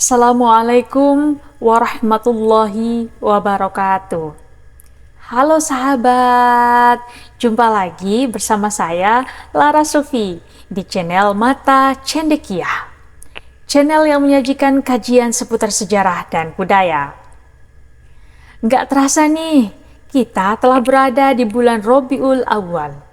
Assalamualaikum warahmatullahi wabarakatuh. Halo sahabat, jumpa lagi bersama saya Lara Sufi di channel Mata Cendekiah. Channel yang menyajikan kajian seputar sejarah dan budaya. Nggak terasa nih, kita telah berada di bulan Rabiul Awwal.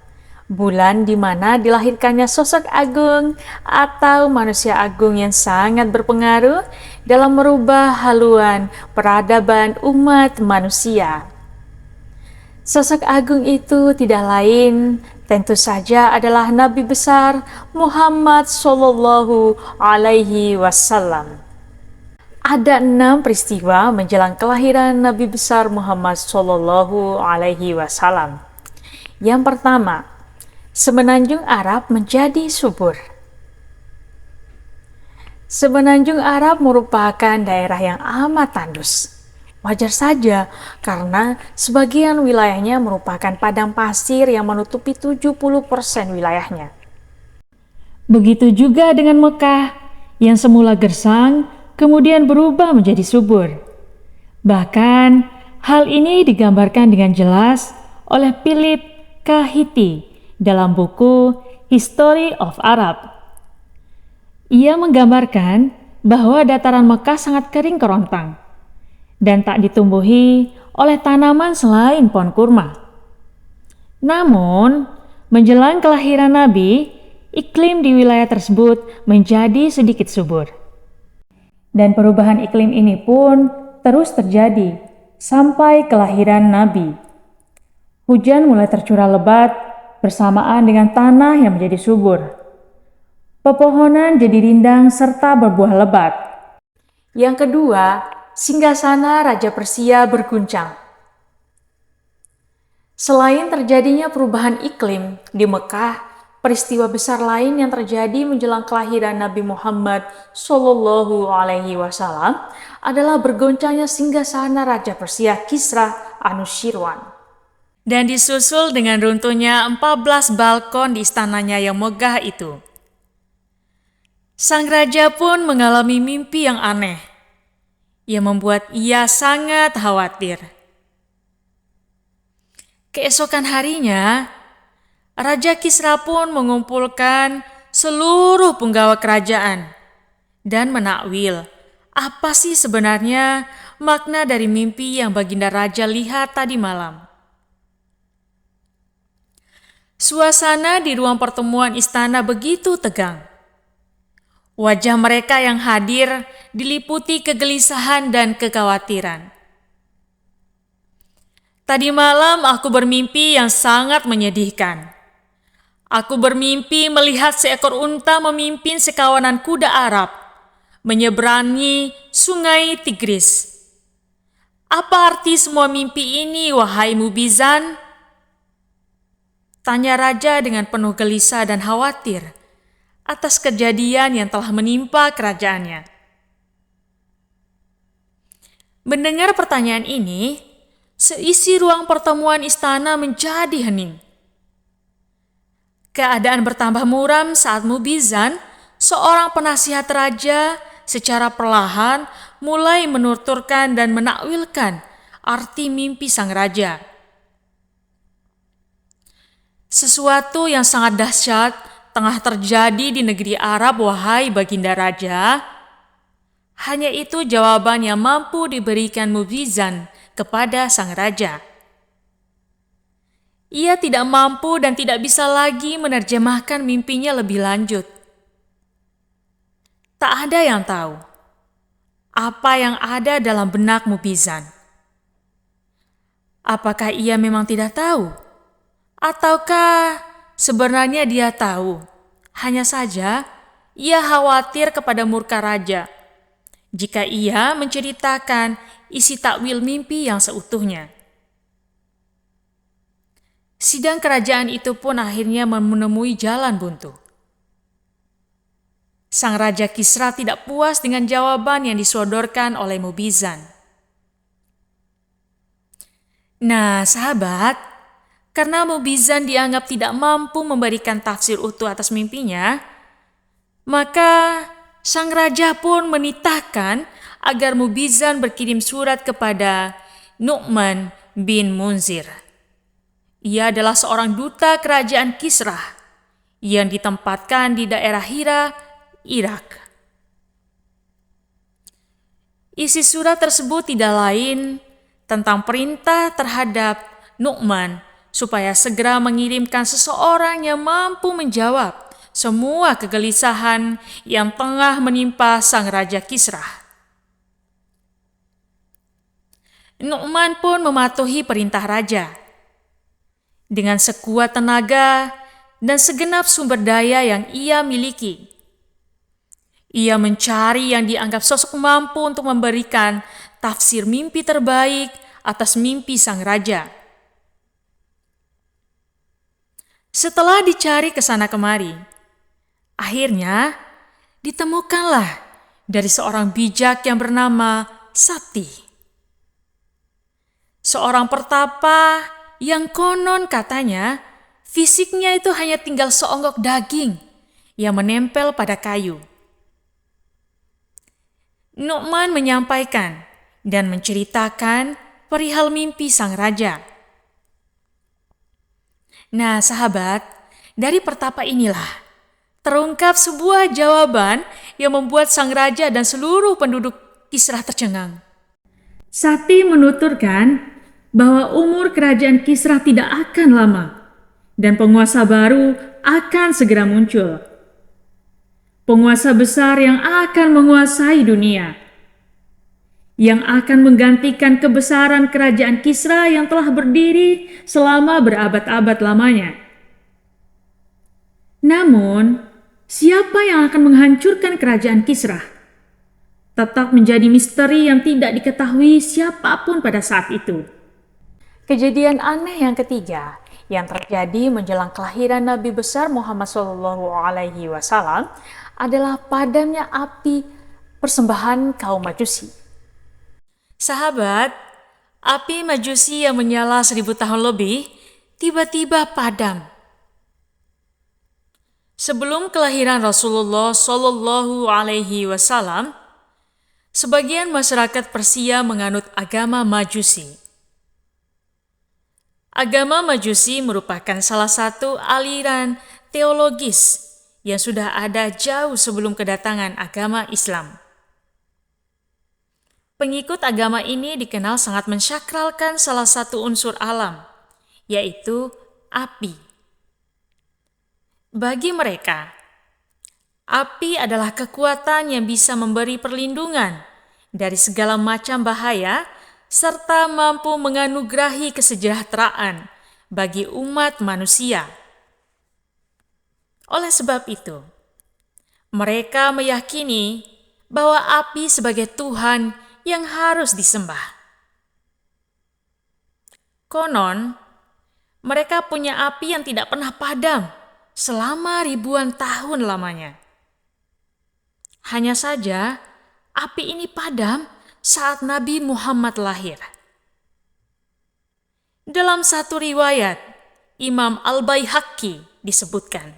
Bulan di mana dilahirkannya sosok agung atau manusia agung yang sangat berpengaruh dalam merubah haluan peradaban umat manusia. Sosok agung itu tidak lain tentu saja adalah Nabi besar Muhammad Shallallahu Alaihi Wasallam. Ada 6 peristiwa menjelang kelahiran Nabi besar Muhammad Shallallahu Alaihi Wasallam. Yang pertama, Semenanjung Arab menjadi subur. Semenanjung Arab merupakan daerah yang amat tandus. Wajar saja karena sebagian wilayahnya merupakan padang pasir yang menutupi 70% wilayahnya. Begitu juga dengan Mekah yang semula gersang kemudian berubah menjadi subur. Bahkan hal ini digambarkan dengan jelas oleh Philip Kahiti dalam buku History of Arab. Ia menggambarkan bahwa dataran Mekah sangat kering kerontang dan tak ditumbuhi oleh tanaman selain pohon kurma. Namun, menjelang kelahiran Nabi, iklim di wilayah tersebut menjadi sedikit subur. Dan perubahan iklim ini pun terus terjadi sampai kelahiran Nabi. Hujan mulai tercurah lebat bersamaan dengan tanah yang menjadi subur. Pepohonan jadi rindang serta berbuah lebat. Yang kedua, singgasana Raja Persia berguncang. Selain terjadinya perubahan iklim di Mekah, peristiwa besar lain yang terjadi menjelang kelahiran Nabi Muhammad Shallallahu Alaihi Wasallam adalah bergoncangnya singgasana Raja Persia Kisra Anushirwan. Dan disusul dengan runtuhnya 14 balkon di istananya yang megah itu. Sang raja pun mengalami mimpi yang aneh, yang membuat ia sangat khawatir. Keesokan harinya, Raja Kisra pun mengumpulkan seluruh penggawa kerajaan dan menakwil apa sih sebenarnya makna dari mimpi yang Baginda Raja lihat tadi malam. Suasana di ruang pertemuan istana begitu tegang. Wajah mereka yang hadir diliputi kegelisahan dan kekhawatiran. Tadi malam aku bermimpi yang sangat menyedihkan. Aku bermimpi melihat seekor unta memimpin sekawanan kuda Arab menyeberangi sungai Tigris. Apa arti semua mimpi ini, wahai Mubizan? Tanya raja dengan penuh gelisah dan khawatir atas kejadian yang telah menimpa kerajaannya. Mendengar pertanyaan ini, seisi ruang pertemuan istana menjadi hening. Keadaan bertambah muram saat Mubizan, seorang penasihat raja, secara perlahan mulai menuturkan dan menakwilkan arti mimpi sang raja. Sesuatu yang sangat dahsyat tengah terjadi di negeri Arab, wahai Baginda Raja. Hanya itu jawaban yang mampu diberikan Mubizan kepada sang raja. Ia tidak mampu dan tidak bisa lagi menerjemahkan mimpinya lebih lanjut. Tak ada yang tahu apa yang ada dalam benak Mubizan. Apakah ia memang tidak tahu? Ataukah sebenarnya dia tahu? Hanya saja ia khawatir kepada murka raja jika ia menceritakan isi takwil mimpi yang seutuhnya. Sidang kerajaan itu pun akhirnya menemui jalan buntu. Sang Raja Kisra tidak puas dengan jawaban yang disodorkan oleh Mubizan. Nah, sahabat, karena Mubizan dianggap tidak mampu memberikan tafsir utuh atas mimpinya, maka sang raja pun menitahkan agar Mubizan berkirim surat kepada Nu'man bin Munzir. Ia adalah seorang duta kerajaan Kisra yang ditempatkan di daerah Hira, Irak. Isi surat tersebut tidak lain tentang perintah terhadap Nu'man supaya segera mengirimkan seseorang yang mampu menjawab semua kegelisahan yang tengah menimpa sang Raja Kisra. Nu'man pun mematuhi perintah raja. Dengan sekuat tenaga dan segenap sumber daya yang ia miliki, ia mencari yang dianggap sosok mampu untuk memberikan tafsir mimpi terbaik atas mimpi sang raja. Setelah dicari ke sana kemari, akhirnya ditemukanlah dari seorang bijak yang bernama Sati. Seorang pertapa yang konon katanya fisiknya itu hanya tinggal seonggok daging yang menempel pada kayu. Nu'man menyampaikan dan menceritakan perihal mimpi sang raja. Nah sahabat, dari pertapa inilah terungkap sebuah jawaban yang membuat sang raja dan seluruh penduduk Kisra tercengang. Sati menuturkan bahwa umur kerajaan Kisra tidak akan lama dan penguasa baru akan segera muncul. Penguasa besar yang akan menguasai dunia, yang akan menggantikan kebesaran kerajaan Kisra yang telah berdiri selama berabad-abad lamanya. Namun, siapa yang akan menghancurkan kerajaan Kisra tetap menjadi misteri yang tidak diketahui siapapun pada saat itu. Kejadian aneh yang ketiga yang terjadi menjelang kelahiran Nabi besar Muhammad SAW adalah padamnya api persembahan kaum Majusi. Sahabat, api Majusi yang menyala 1000 tahun lebih tiba-tiba padam. Sebelum kelahiran Rasulullah SAW, sebagian masyarakat Persia menganut agama Majusi. Agama Majusi merupakan salah satu aliran teologis yang sudah ada jauh sebelum kedatangan agama Islam. Pengikut agama ini dikenal sangat mensakralkan salah satu unsur alam, yaitu api. Bagi mereka, api adalah kekuatan yang bisa memberi perlindungan dari segala macam bahaya serta mampu menganugerahi kesejahteraan bagi umat manusia. Oleh sebab itu, mereka meyakini bahwa api sebagai Tuhan yang harus disembah. Konon, mereka punya api yang tidak pernah padam selama ribuan tahun lamanya. Hanya saja, api ini padam saat Nabi Muhammad lahir. Dalam satu riwayat, Imam Al-Baihaqi disebutkan,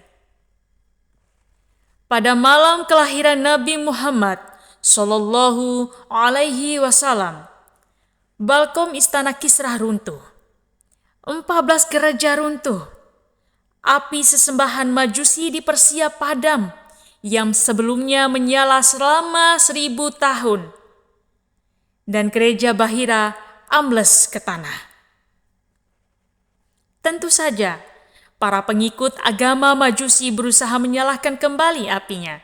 pada malam kelahiran Nabi Muhammad Sallallahu Alaihi Wasallam, balkon istana Kisra runtuh, 14 gereja runtuh, api sesembahan Majusi di Persia padam yang sebelumnya menyala selama 1000 tahun, dan gereja Bahira ambles ke tanah. Tentu saja, para pengikut agama Majusi berusaha menyalakan kembali apinya.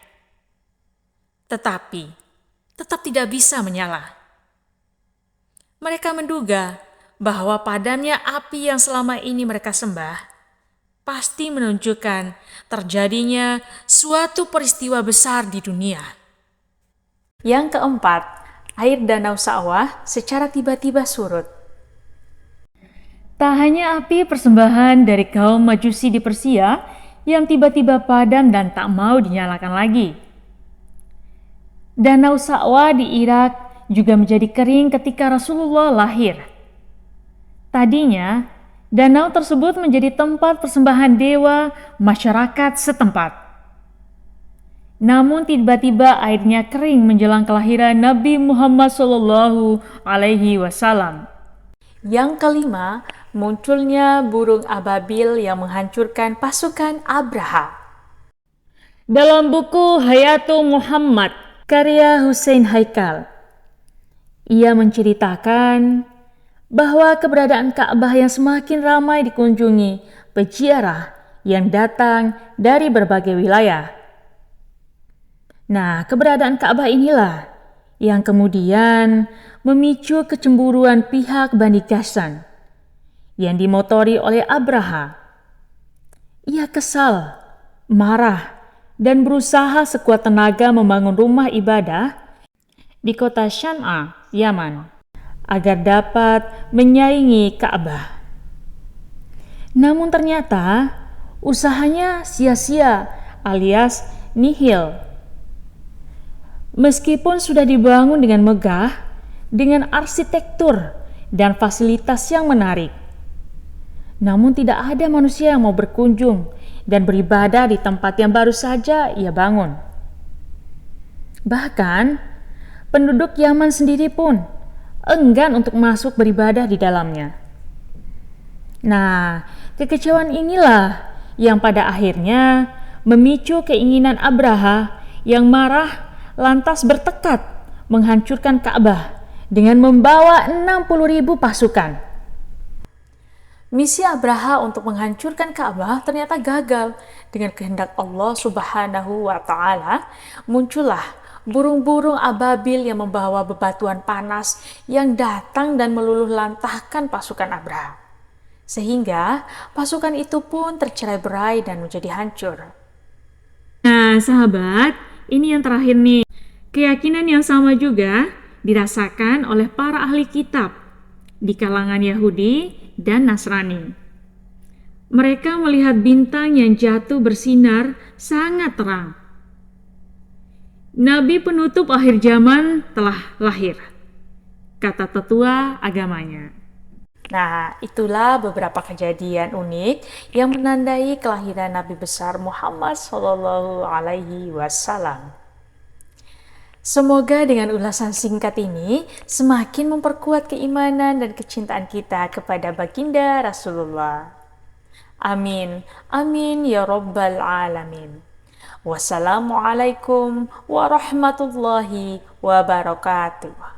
Tetapi, tetap tidak bisa menyala. Mereka menduga bahwa padamnya api yang selama ini mereka sembah pasti menunjukkan terjadinya suatu peristiwa besar di dunia. Yang keempat, air Danau Sa'wah secara tiba-tiba surut. Tak hanya api persembahan dari kaum Majusi di Persia yang tiba-tiba padam dan tak mau dinyalakan lagi. Danau Sa'wah di Irak juga menjadi kering ketika Rasulullah lahir. Tadinya, danau tersebut menjadi tempat persembahan dewa masyarakat setempat. Namun tiba-tiba airnya kering menjelang kelahiran Nabi Muhammad Shallallahu Alaihi Wasallam. Yang kelima, munculnya burung ababil yang menghancurkan pasukan Abraha. Dalam buku Hayatul Muhammad, karya Hussein Haikal, ia menceritakan bahwa keberadaan Ka'bah yang semakin ramai dikunjungi peziarah yang datang dari berbagai wilayah. Nah, keberadaan Ka'bah inilah yang kemudian memicu kecemburuan pihak Bani Ghassan yang dimotori oleh Abraha. Ia kesal, marah, dan berusaha sekuat tenaga membangun rumah ibadah di kota Shan'a, Yaman, agar dapat menyaingi Ka'bah. Namun ternyata usahanya sia-sia alias nihil. Meskipun sudah dibangun dengan megah, dengan arsitektur dan fasilitas yang menarik, namun tidak ada manusia yang mau berkunjung dan beribadah di tempat yang baru saja ia bangun. Bahkan, penduduk Yaman sendiri pun enggan untuk masuk beribadah di dalamnya. Nah, kekecewaan inilah yang pada akhirnya memicu keinginan Abraha yang marah lantas bertekad menghancurkan Ka'bah dengan membawa 60.000 pasukan. Misi Abraha untuk menghancurkan Ka'bah ternyata gagal. Dengan kehendak Allah Subhanahu wa Ta'ala, muncullah burung-burung ababil yang membawa bebatuan panas yang datang dan meluluh lantahkan pasukan Abraha. Sehingga pasukan itu pun tercerai-berai dan menjadi hancur. Nah, sahabat, ini yang terakhir nih. Keyakinan yang sama juga dirasakan oleh para ahli kitab di kalangan Yahudi dan Nasrani. Mereka melihat bintang yang jatuh bersinar sangat terang. Nabi penutup akhir zaman telah lahir, kata tetua agamanya. Nah, itulah beberapa kejadian unik yang menandai kelahiran Nabi besar Muhammad Shallallahu Alaihi Wasallam. Semoga dengan ulasan singkat ini semakin memperkuat keimanan dan kecintaan kita kepada baginda Rasulullah. Amin, amin ya rabbal alamin. Wassalamualaikum warahmatullahi wabarakatuh.